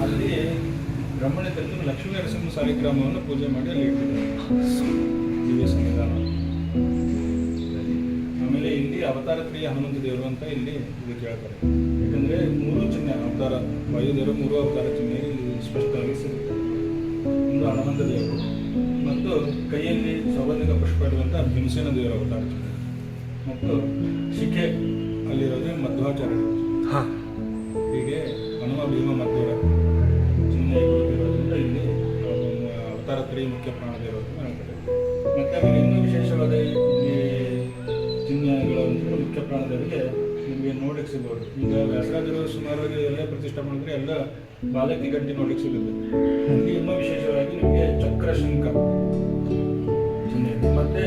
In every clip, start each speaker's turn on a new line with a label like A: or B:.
A: ಅಲ್ಲಿ ಬ್ರಹ್ಮಣ್ಯ ತೀರ್ಥರು ಲಕ್ಷ್ಮೀ ನರಸಿಂಹ ಸಾಲಿಗ್ರಾಮವನ್ನು ಪೂಜೆ ಮಾಡಿ ಅಲ್ಲಿ ಇಟ್ಟಿದ್ದಾರೆ ದಿವ್ಯ ಸನ್ನಿಧಾನ. ಆಮೇಲೆ ಇಲ್ಲಿ ಅವತಾರ ಕ್ರಿಯೆ ಹನುಮಂತ ದೇವರು ಅಂತ ಇಲ್ಲಿ ಇದಕ್ಕೆ ಹೇಳ್ತಾರೆ. ಯಾಕಂದರೆ 3 ಚಿಹ್ನೆ ಅವತಾರ, ವಾಯುದೇವರು 3 ಅವತಾರ ಚಿಹ್ನೆ ಇಲ್ಲಿ ಸ್ಪಷ್ಟವಾಗಿ ಸಿಗುತ್ತೆ. ಒಂದು ಹನುಮಂತ ದೇವರು, ಮತ್ತು ಕೈಯಲ್ಲಿ ಸೌಗಂಧಿಕ ಪುಷ್ಪ ಇಡುವಂಥ ಭೀಮಸೇನ ದೇವರ ಅವತಾರ ಚಿಹ್ನೆ, ಮತ್ತು ಶಿಖೆ ಅಲ್ಲಿರೋದೇ ಮಧ್ವಾಚಾರ್ಯ. ಹೀಗೆ ಹನುಮ ಭೀಮ ಮಧ್ವರ ಚಿಹ್ನೆ ಇರೋದ್ರಿಂದ ಇಲ್ಲಿ ಅವತಾರ ಕ್ರಿಯೆ ಮುಖ್ಯ ಪ್ರಾಣದೇವರು ಅಂತ ಹೇಳ್ತಾರೆ. ಮತ್ತು ಆಮೇಲೆ ಇನ್ನೂ ವಿಶೇಷವಾದ ಈ ಚಿಹ್ನೆಗಳು ಅಂದರೆ ಮುಖ್ಯ ಪ್ರಾಣದೇವರಿಗೆ ನಿಮಗೆ ನೋಡಲಿಕ್ಕೆ ಸಿಗ್ಬೋದು. ಈಗ ವ್ಯಾಸರಾಜರು ಸುಮಾರಾಗಿ ಎಲ್ಲ ಪ್ರತಿಷ್ಠೆ ಮಾಡಿದ್ರೆ ಎಲ್ಲ ಬಾಲಕಿ ಗಂಟೆ ನೋಡಲಿಕ್ಕೆ ಸಿಗುತ್ತೆ. ಇಲ್ಲಿ ಇನ್ನೂ ವಿಶೇಷವಾಗಿ ನಿಮಗೆ ಚಕ್ರಶಂಕ ಚಿಹ್ನೆ ಇದೆ. ಮತ್ತು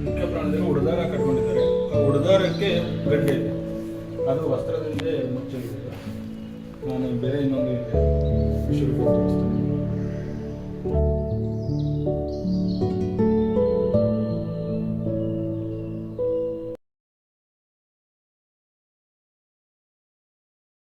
A: ಮುಖ್ಯ ಪ್ರಾಣದೇವರು ಉಡದಾರ ಕಟ್ಕೊಂಡಿದ್ದಾರೆ. ಆ ಉಡದಾರಕ್ಕೆ ಗಡ್ಡೆ ಇದೆ, ಅದು ವಸ್ತ್ರದಿಂದ ಮುಚ್ಚಲಿದೆ. ನಾನು ಬೇರೆ ಇನ್ನೊಂದು ವಿಷಯ ತೋರಿಸ್ತೇನೆ.